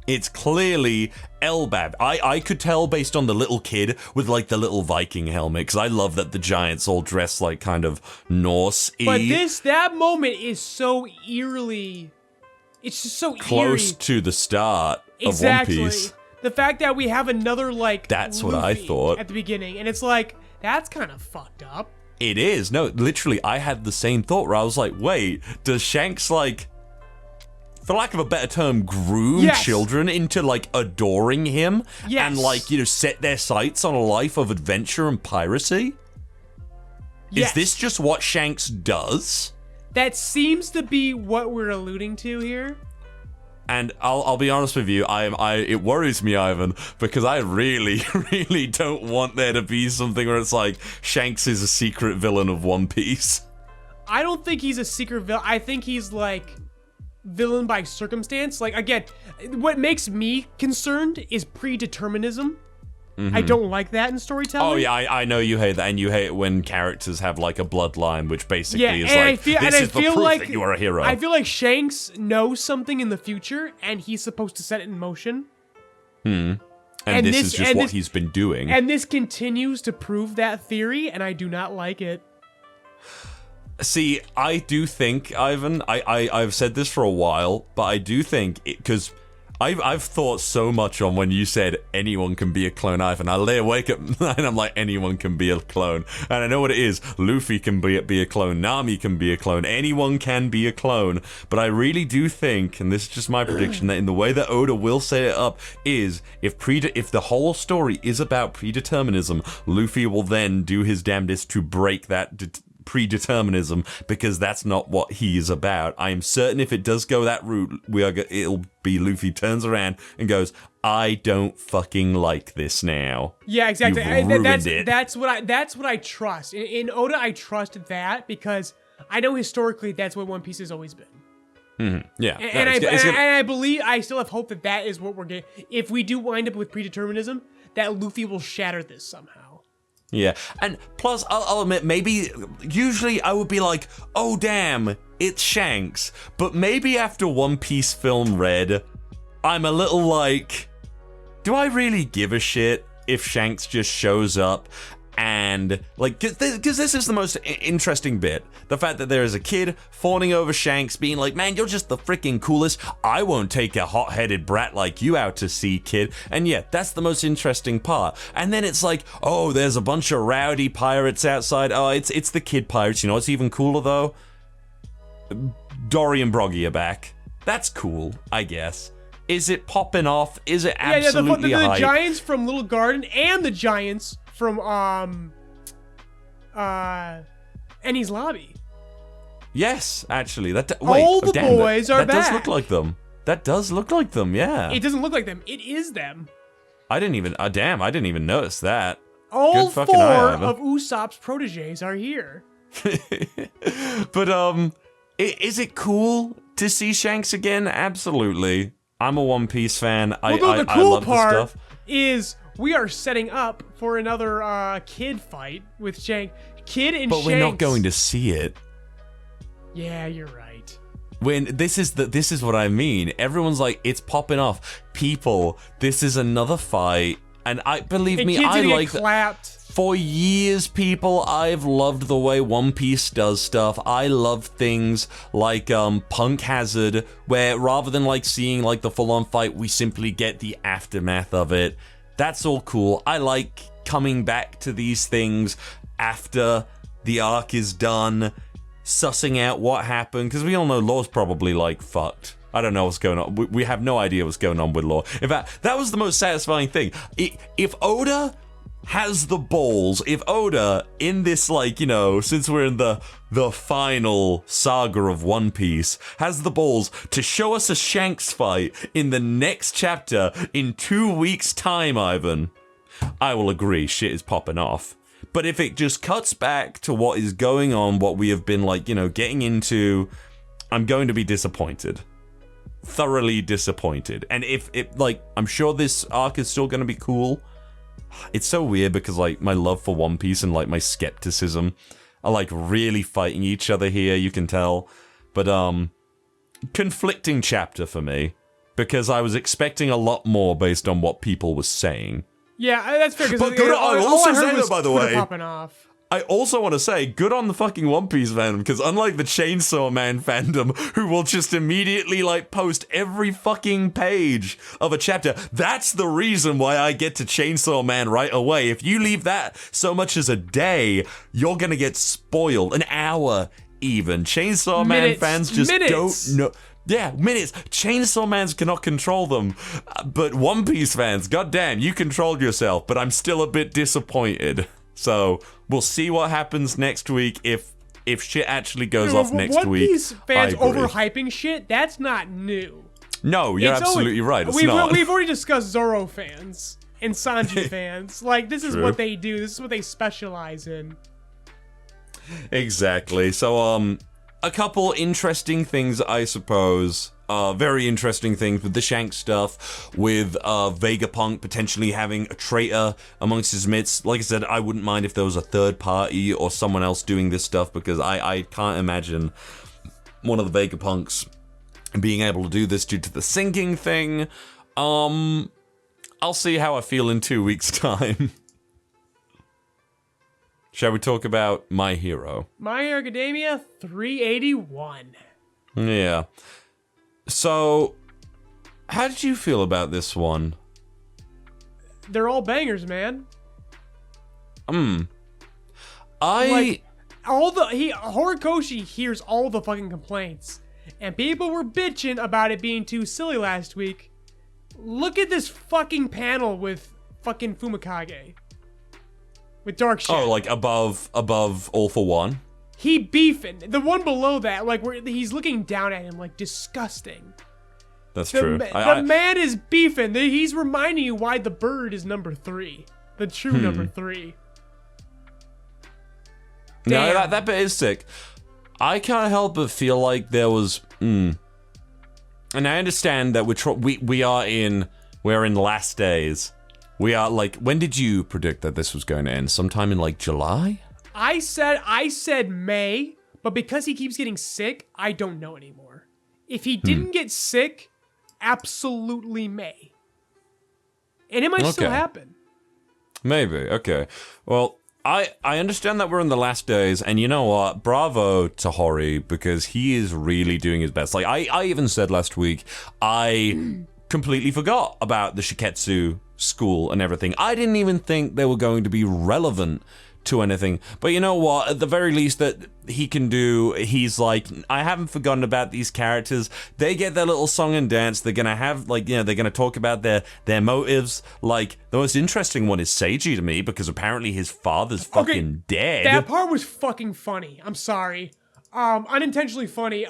It's clearly Elbab. I could tell based on the little kid with like the little Viking helmet, because I love that the giants all dress like kind of Norse-y. But that moment is so eerily, it's just so close eerie. to the start Exactly. of One Piece. The fact that we have another like That's what I Luffy thought. at the beginning, and it's like that's kind of fucked up. It is. No, literally, I had the same thought where I was like, wait, does Shanks like, for lack of a better term, groom Yes. children into like adoring him? Yes. And like, set their sights on a life of adventure and piracy? Yes. Is this just what Shanks does? That seems to be what we're alluding to here. And I'll be honest with you, it worries me, Ivan, because I really, really don't want there to be something where it's like Shanks is a secret villain of One Piece. I don't think he's a secret villain. I think he's like villain by circumstance. Like again, what makes me concerned is predeterminism. I don't like that in storytelling. Oh yeah, I know you hate that, and you hate it when characters have like a bloodline, which basically is and like, I feel, this and is I feel the proof like, that you are a hero. I feel like Shanks knows something in the future, and he's supposed to set it in motion. And this is just what he's been doing. And this continues to prove that theory, and I do not like it. See, I do think, Ivan, I've said this for a while, but I do think, because I've thought so much on when you said anyone can be a clone, Ivan. I lay awake at night and I'm like, anyone can be a clone. And I know what it is. Luffy can be a clone. Nami can be a clone. Anyone can be a clone. But I really do think, and this is just my prediction, that in the way that Oda will set it up is, if the whole story is about predeterminism, Luffy will then do his damnedest to break that predeterminism, because that's not what he is about. I am certain if it does go that route, it'll be Luffy turns around and goes, I don't fucking like this now. Yeah, exactly. You've ruined it. That's what I trust. In Oda, I trust that because I know historically that's what One Piece has always been. Yeah. And I believe, I still have hope that is what we're getting. If we do wind up with predeterminism, that Luffy will shatter this somehow. Yeah, and plus, I'll admit, maybe, usually I would be like, oh damn, it's Shanks, but maybe after One Piece film Red, I'm a little like, do I really give a shit if Shanks just shows up and, like, because this is the most interesting bit, the fact that there is a kid fawning over Shanks, being like, man, you're just the freaking coolest, I won't take a hot-headed brat like you out to sea, kid, and yeah, that's the most interesting part. And then it's like, oh, there's a bunch of rowdy pirates outside, oh, it's the kid pirates, you know what's even cooler, though? Dory and Broggy are back. That's cool, I guess. Is it popping off? Is it absolutely the hype? giants from Little Garden and the giants from Ennie's Lobby. Yes, actually, all the boys are back. That does look like them. That does look like them. Yeah. It doesn't look like them. It is them. I didn't even notice that. All Good fucking four eye, Ivan. of Usopp's proteges are here. But is it cool to see Shanks again? Absolutely. I'm a One Piece fan. The I cool love part the stuff. is we are setting up for another kid fight with Shanks. Kid and Shanks. But we're not going to see it. Yeah, you're right. When this is what I mean. Everyone's like, it's popping off. People, this is another fight And I believe And me, kids I didn't like get clapped. For years, people, I've loved the way One Piece does stuff. I love things like Punk Hazard, where rather than like seeing like the full-on fight, we simply get the aftermath of it. That's all cool. I like coming back to these things after the arc is done, sussing out what happened, because we all know Law's probably like fucked. I don't know what's going on. We have no idea what's going on with Law. In fact, that was the most satisfying thing. If Oda has the balls, if Oda, in this, like, you know, since we're in the final saga of One Piece, has the balls to show us a Shanks fight in the next chapter in 2 weeks' time, Ivan, I will agree, shit is popping off. But if it just cuts back to what is going on, what we have been, like, you know, getting into, I'm going to be disappointed. Thoroughly disappointed. And if it, like, I'm sure this arc is still going to be cool. It's so weird because, like, my love for One Piece and, like, my skepticism are, like, really fighting each other here, you can tell. But, conflicting chapter for me, because I was expecting a lot more based on what people were saying. Yeah, that's fair. But good, I also say that, by the way, popping off. I also want to say, good on the fucking One Piece fandom, because unlike the Chainsaw Man fandom, who will just immediately, like, post every fucking page of a chapter, that's the reason why I get to Chainsaw Man right away. If you leave that so much as a day, you're gonna get spoiled. An hour, even. Chainsaw Man fans just don't know. Yeah, minutes. Chainsaw Mans cannot control them. But One Piece fans, goddamn, you controlled yourself, but I'm still a bit disappointed. So, we'll see what happens next week if shit actually goes off next week. One Piece fans overhyping shit, that's not new. No, you're absolutely right. It's not. We've already discussed Zoro fans and Sanji fans. Like, this is what they do. This is what they specialize in. Exactly. So, a couple interesting things, I suppose. Very interesting things with the Shanks stuff, with Vegapunk potentially having a traitor amongst his midst. Like I said, I wouldn't mind if there was a third party or someone else doing this stuff, because I can't imagine one of the Vegapunks being able to do this due to the sinking thing. I'll see how I feel in 2 weeks' time. Shall we talk about My Hero? My Hero Academia 381. Yeah. So, how did you feel about this one? They're all bangers, man. Horikoshi hears all the fucking complaints, and people were bitching about it being too silly last week. Look at this fucking panel with fucking Fumikage. With Dark Shadow. Oh, like above All for One? He beefing. The one below that, like, where he's looking down at him, like, disgusting. That's true. The man is beefing. He's reminding you why the bird is number 3. The true number 3. Damn. No, that bit is sick. I can't help but feel like there was... And I understand that we're in last days. We are, like... When did you predict that this was going to end? Sometime in, like, July? I said May, but because he keeps getting sick, I don't know anymore. If he didn't get sick, absolutely May. And it might still happen. Maybe, okay. Well, I understand that we're in the last days, and you know what? Bravo to Hori, because he is really doing his best. Like, I even said last week, I completely forgot about the Shiketsu school and everything. I didn't even think they were going to be relevant to anything. But you know what? At the very least that he can do, he's like, I haven't forgotten about these characters. They get their little song and dance. They're gonna have, like, you know, they're gonna talk about their motives. Like, the most interesting one is Seiji to me, because apparently his father's fucking dead. That part was fucking funny. I'm sorry. Unintentionally funny.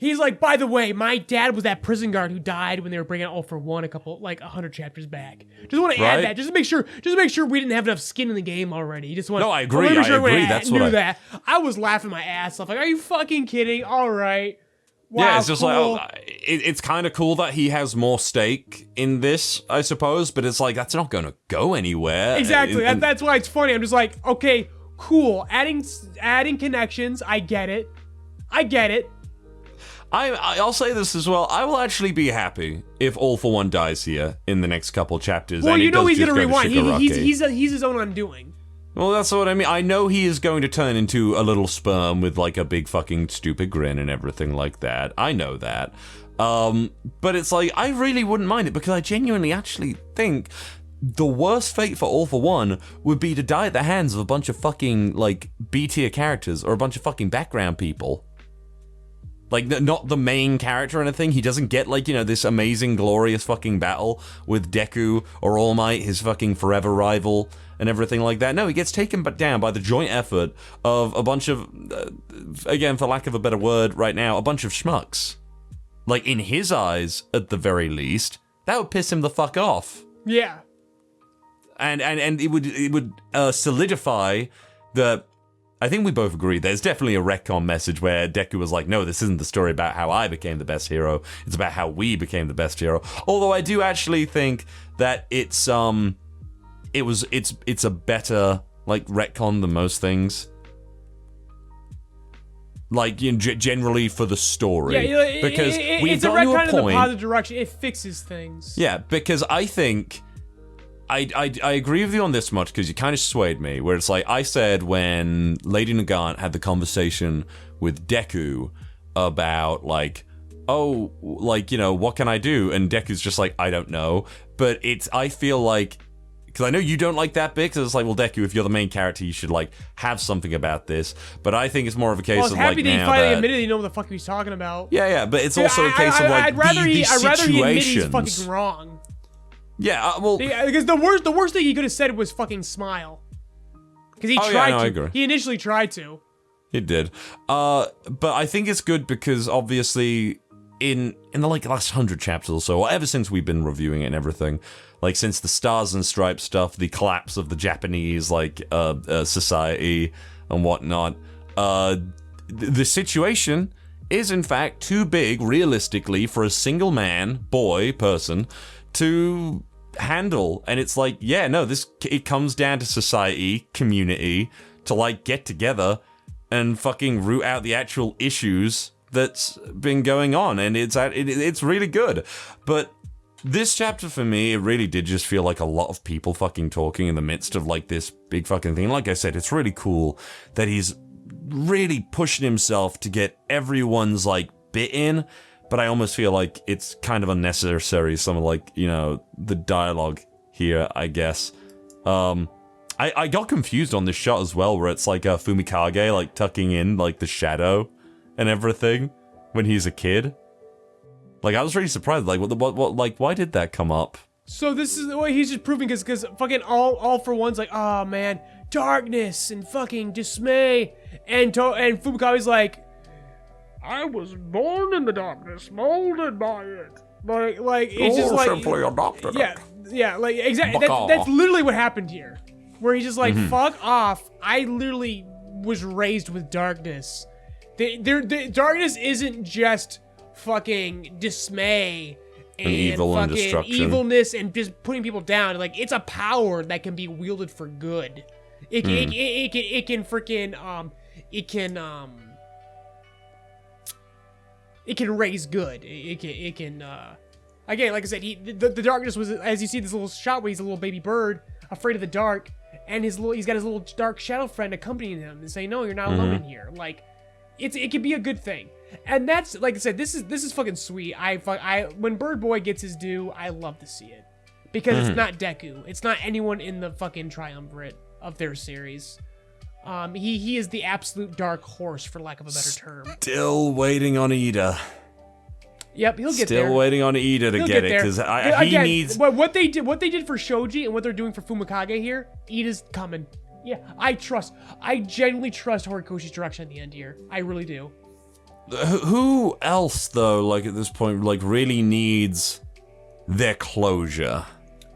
He's like, by the way, my dad was that prison guard who died when they were bringing All for One 100 chapters back. Just want to add that, just to make sure we didn't have enough skin in the game already. No, I agree. I agree. That's what that. I was laughing my ass off. Like, are you fucking kidding? All right. Wow, yeah, it's just cool. like, it's kind of cool that he has more stake in this, I suppose, but it's like, that's not going to go anywhere. Exactly. That's why it's funny. I'm just like, okay, cool. Adding connections. I get it. I'll say this as well. I will actually be happy if All for One dies here in the next couple chapters. Well, and you know he's going to rewind. Shigaraki. He's his own undoing. Well, that's what I mean. I know he is going to turn into a little sperm with like a big fucking stupid grin and everything like that. I know that. But it's like, I really wouldn't mind it because I genuinely actually think the worst fate for All for One would be to die at the hands of a bunch of fucking like B-tier characters or a bunch of fucking background people. Like, not the main character or anything. He doesn't get, like, you know, this amazing, glorious fucking battle with Deku or All Might, his fucking forever rival, and everything like that. No, he gets taken down by the joint effort of a bunch of, again, for lack of a better word right now, a bunch of schmucks. Like, in his eyes, at the very least, that would piss him the fuck off. Yeah. And it would solidify the... I think we both agree there's definitely a retcon message where Deku was like, no, this isn't the story about how I became the best hero. It's about how we became the best hero. Although I do actually think that it's a better like retcon than most things. Like, you know, generally for the story. Yeah, because it's a retcon in the positive direction. It fixes things. Yeah, because I think... I agree with you on this much because you kind of swayed me, where it's like I said when Lady Nagant had the conversation with Deku about like, oh, like, you know, what can I do? And Deku's just like, I don't know. But I feel like, because I know you don't like that bit, because it's like, well, Deku, if you're the main character, you should like have something about this. But I think it's more of a case of like, happy that he finally admitted he know what the fuck he was talking about. Yeah, but it's also a case of like, I'd rather he admit he's fucking wrong. Yeah, well... Because the worst thing he could have said was fucking smile. Because he tried to. I agree. He initially tried to. He did. But I think it's good because obviously in the like last 100 chapters or so, or ever since we've been reviewing it and everything, like since the Stars and Stripes stuff, the collapse of the Japanese like society and whatnot, the situation is in fact too big realistically for a single person to handle. And it's like, yeah, no, it comes down to society, community, to like get together and fucking root out the actual issues that's been going on. And it's really good. But this chapter for me, it really did just feel like a lot of people fucking talking in the midst of like this big fucking thing. Like I said, it's really cool that he's really pushing himself to get everyone's like bit in. But I almost feel like it's kind of unnecessary, some of like, you know, the dialogue here, I guess. I got confused on this shot as well, where it's like Fumikage like tucking in like the shadow and everything when he's a kid. Like, I was really surprised. Like, what like, why did that come up? So this is what he's just proving, because fucking all for one's like, oh man, darkness and fucking dismay, and Fumikage's like, I was born in the darkness, molded by it. Like it's just like simply adopted it. Yeah, like exactly. That's literally what happened here, where he's just like, fuck off. I literally was raised with darkness. The darkness isn't just fucking dismay and evil fucking and destruction. Evilness and just putting people down. Like, it's a power that can be wielded for good. It can freaking it can raise good. It can again, like I said, the darkness was, as you see this little shot where he's a little baby bird afraid of the dark, and he's got his little dark shadow friend accompanying him and saying, no, you're not alone in here. Like, it can be a good thing. And that's, like I said, this is fucking sweet. When Bird Boy gets his due, I love to see it, because it's not Deku, it's not anyone in the fucking triumvirate of their series. He is the absolute dark horse, for lack of a better term. Still waiting on Ida. Yep, he'll get there. Still waiting on Ida to get it, because he needs. What they did for Shoji and what they're doing for Fumikage here, Ida's coming. Yeah, I genuinely trust Horikoshi's direction at the end here. I really do. Who else, though, like at this point, like really needs their closure?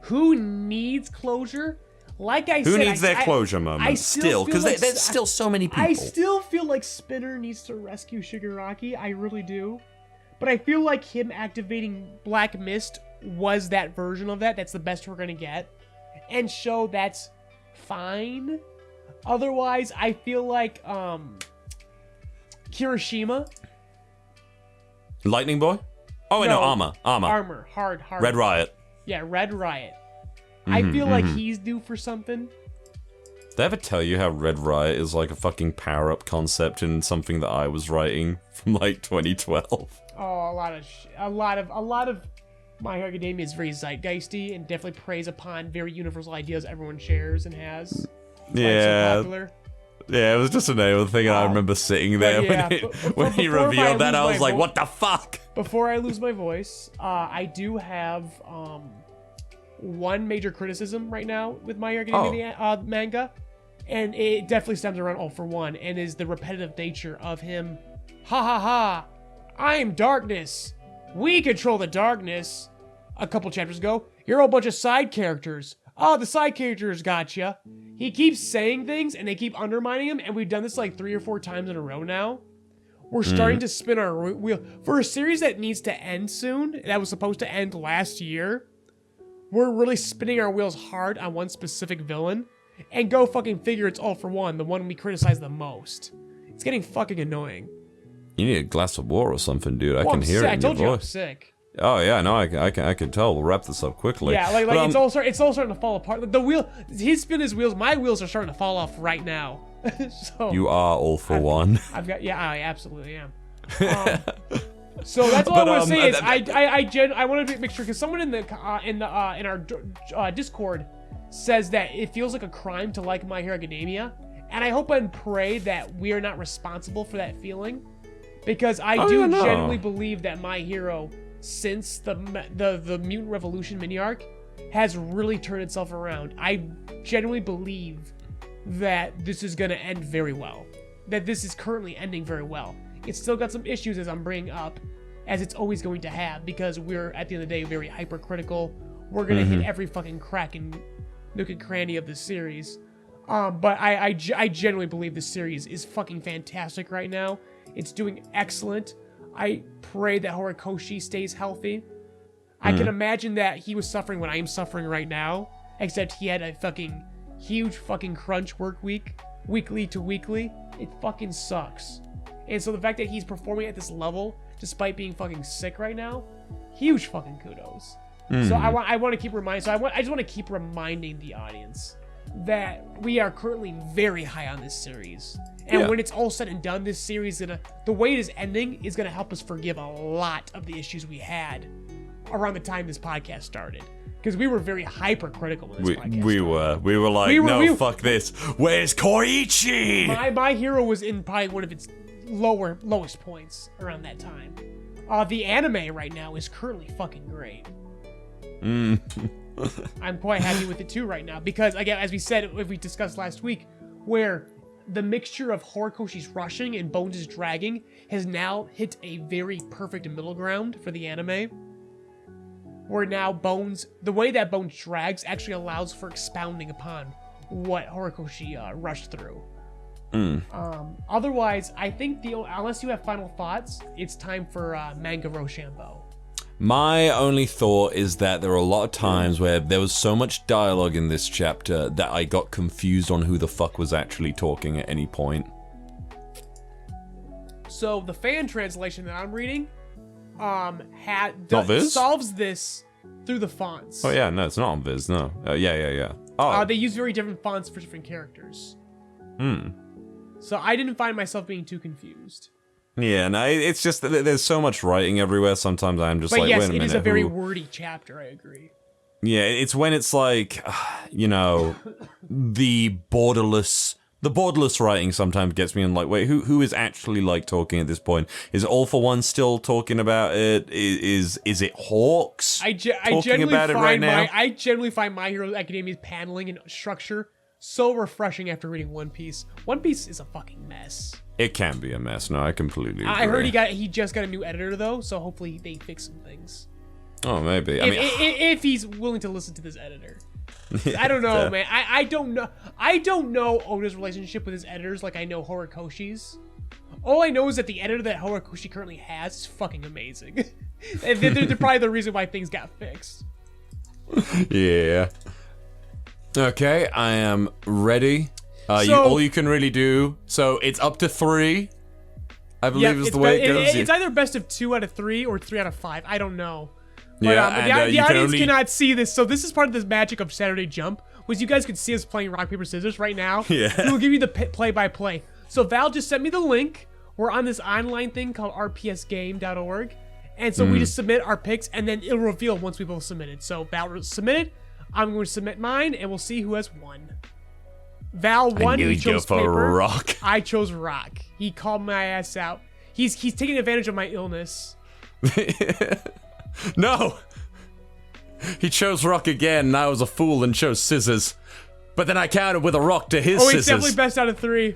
Who needs closure? Like I said, who needs their closure moment? Still, because there's still so many people. I still feel like Spinner needs to rescue Shigaraki. I really do. But I feel like him activating Black Mist was that version of that. That's the best we're gonna get. And Sho, that's fine. Otherwise, I feel like Kirishima Lightning Boy? Oh, wait, no, Armor. Armor. Hard. Red Riot. Yeah, Red Riot. I feel like he's due for something. Did I ever tell you how Red Riot is like a fucking power-up concept in something that I was writing from like 2012? Oh, a lot of My Hero Academia is very zeitgeisty and definitely preys upon very universal ideas everyone shares and has. That's why it's so popular. Yeah, it was just a name of the thing, and I remember sitting there when he revealed that. I was like, what the fuck? Before I lose my voice, I do have one major criticism right now with My Hero Academia manga, and it definitely stems around All for One, and is the repetitive nature of him. Ha ha ha! I'm darkness! We control the darkness! A couple chapters ago, you're a whole bunch of side characters. Oh, the side characters gotcha. He keeps saying things, and they keep undermining him, and we've done this like 3 or 4 times in a row now. We're starting to spin our wheel. For a series that needs to end soon, that was supposed to end last year, we're really spinning our wheels hard on one specific villain. And go fucking figure, it's All for One, the one we criticize the most. It's getting fucking annoying. You need a glass of water or something, dude. I can hear it in your voice. I told you I'm sick. Oh yeah, no, I can tell. We'll wrap this up quickly. Yeah, like it's all starting to fall apart. The wheel, he's spinning his wheels. My wheels are starting to fall off right now. So you are All for One. I've got I absolutely am. So that's all I want to say is I want to make sure, because someone in our Discord says that it feels like a crime to like My Hero Academia, and I hope and pray that we are not responsible for that feeling, because I do genuinely believe that My Hero, since the Mutant Revolution mini arc, has really turned itself around. I genuinely believe that this is going to end very well. That this is currently ending very well. It's still got some issues, as I'm bringing up, as it's always going to have, because we're, at the end of the day, very hypercritical. We're going to hit every fucking crack and nook and cranny of this series. But I genuinely believe this series is fucking fantastic right now. It's doing excellent. I pray that Horikoshi stays healthy. I can imagine that he was suffering when I am suffering right now, except he had a fucking huge fucking crunch work week, weekly to weekly. It fucking sucks. And so the fact that he's performing at this level, despite being fucking sick right now, huge fucking kudos. So I want to keep reminding. So I just want to keep reminding the audience that we are currently very high on this series. And when it's all said and done, this series the way it is ending is gonna help us forgive a lot of the issues we had around the time this podcast started. Because we were very hypercritical when this podcast started. We were like, fuck this. Where's Koichi? My Hero was in probably one of its lowest points around that time. The anime right now is currently fucking great. I'm quite happy with it too right now, because again, as we said, we discussed last week, where the mixture of Horikoshi's rushing and Bones' dragging has now hit a very perfect middle ground for the anime. Where now Bones, the way that Bones drags actually allows for expounding upon what Horikoshi rushed through. Otherwise, I think unless you have final thoughts, it's time for Manga Rochambeau. My only thought is that there are a lot of times where there was so much dialogue in this chapter that I got confused on who the fuck was actually talking at any point. So the fan translation that I'm reading solves this through the fonts. Oh yeah, no, it's not on Viz, no. Yeah. Oh. They use very different fonts for different characters. So I didn't find myself being too confused. Yeah, no, it's just that there's so much writing everywhere, sometimes I'm just wait a minute. But yes, it is a very wordy chapter, I agree. Yeah, it's when it's like, the borderless writing sometimes gets me in like, wait, who is actually like talking at this point? Is All for One still talking about it? Is it Hawks talking about it right now? I generally find My Hero Academia's paneling and structure so refreshing after reading One Piece. One Piece is a fucking mess. It can be a mess. No, I completely agree. I heard he just got a new editor though, so hopefully they fix some things. Oh, maybe. If he's willing to listen to this editor. I don't know, man. I don't know. I don't know Oda's relationship with his editors like I know Horikoshi's. All I know is that the editor that Horikoshi currently has is fucking amazing. And they're probably the reason why things got fixed. Yeah. Okay, I am ready. All you can really do. So it's up to 3. I believe is the way it goes. It's either best of 2 out of 3 or 3 out of 5. I don't know. But, Yeah, but the audience only... cannot see this, so this is part of this magic of Saturday Jump, was you guys could see us playing rock, paper, scissors right now. Yeah. We'll give you the play-by-play. So Val just sent me the link. We're on this online thing called rpsgame.org. And so we just submit our picks, and then it'll reveal once we both submitted. So Val submitted, I'm going to submit mine, and we'll see who has won. Val won, he chose paper. Rock. I chose rock. He called my ass out. He's taking advantage of my illness. No! He chose rock again, and I was a fool and chose scissors. But then I countered with a rock to his scissors. It's definitely best out of 3.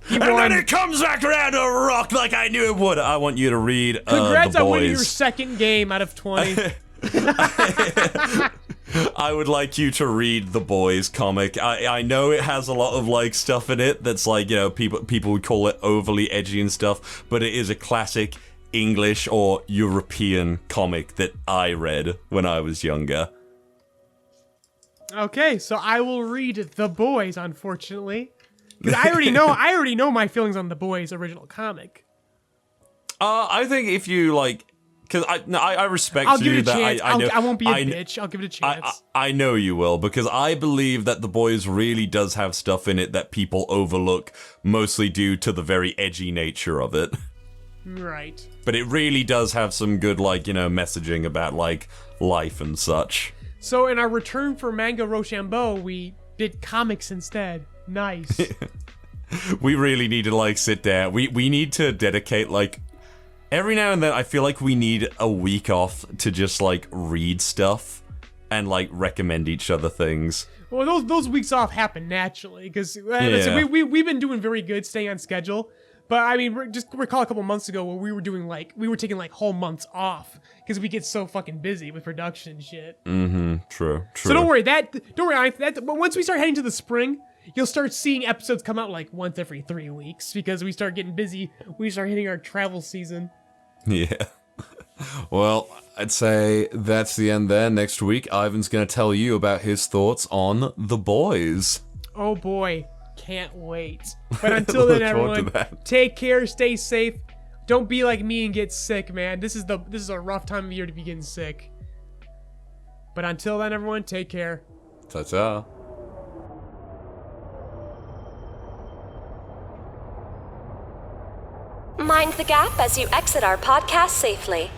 He and won. then it comes back around to rock like I knew it would. I want you to read Congrats The on winning Boys. your second game out of 20. I would like you to read The Boys comic. I know it has a lot of like stuff in it that's like, you know, people would call it overly edgy and stuff, but it is a classic English or European comic that I read when I was younger. Okay, so I will read The Boys, unfortunately. Because I already know my feelings on The Boys original comic. I think if you like, because I respect I'll you. give it a chance. I won't be a I, bitch. I'll give it a chance. I know you will, because I believe that The Boys really does have stuff in it that people overlook, mostly due to the very edgy nature of it. Right. But it really does have some good, like, you know, messaging about, like, life and such. So in our return for Manga Rochambeau, we did comics instead. Nice. We really need to, like, sit down. We need to dedicate, like, every now and then I feel like we need a week off to just, like, read stuff and, like, recommend each other things. Well, those weeks off happen naturally, because we've been doing very good staying on schedule. But I mean, just recall a couple months ago where we were taking like whole months off because we get so fucking busy with production and shit. Mm-hmm. True. So don't worry, but once we start heading to the spring, you'll start seeing episodes come out like once every 3 weeks because we start getting busy. We start hitting our travel season. Yeah. Well, I'd say that's the end there. Next week, Ivan's gonna tell you about his thoughts on The Boys. Oh boy. Can't wait. But until then, everyone, take care, stay safe. Don't be like me and get sick, man. This is a rough time of year to be getting sick. But until then, everyone, take care. Ta-ta. Mind the gap as you exit our podcast safely.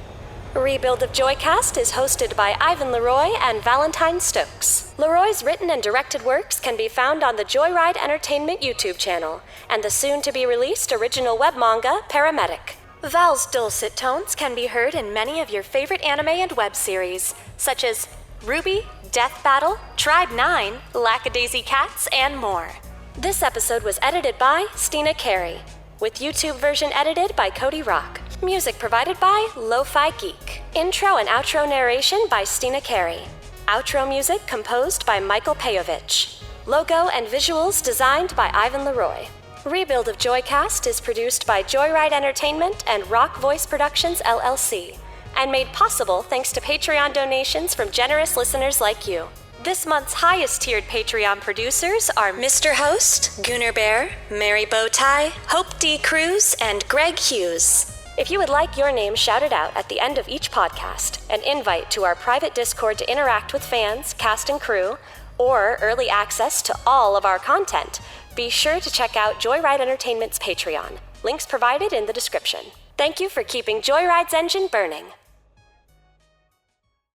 Rebuild of Joycast is hosted by Ivan LeRoy and Valentine Stokes. LeRoy's written and directed works can be found on the JoyRide Entertainment YouTube channel and the soon-to-be-released original web manga, Paramedic. Val's dulcet tones can be heard in many of your favorite anime and web series, such as Ruby, Death Battle, Tribe 9, Lackadaisy Cats, and more. This episode was edited by Stina Carey, with YouTube version edited by Cody Rock. Music provided by Lo-Fi Geek. Intro and outro narration by Stina Carey. Outro music composed by Michael Pejovich. Logo and visuals designed by Ivan LeRoy. Rebuild of Joycast is produced by JoyRide Entertainment and Rock Voice Productions LLC, and made possible thanks to Patreon donations from generous listeners like you. This month's highest-tiered Patreon producers are Mr. Host, Gooner Bear, Mary Bowtie, Hope D. Cruz, and Greg Hughes. If you would like your name shouted out at the end of each podcast, an invite to our private Discord to interact with fans, cast and crew, or early access to all of our content, be sure to check out JoyRide Entertainment's Patreon. Links provided in the description. Thank you for keeping JoyRide's engine burning.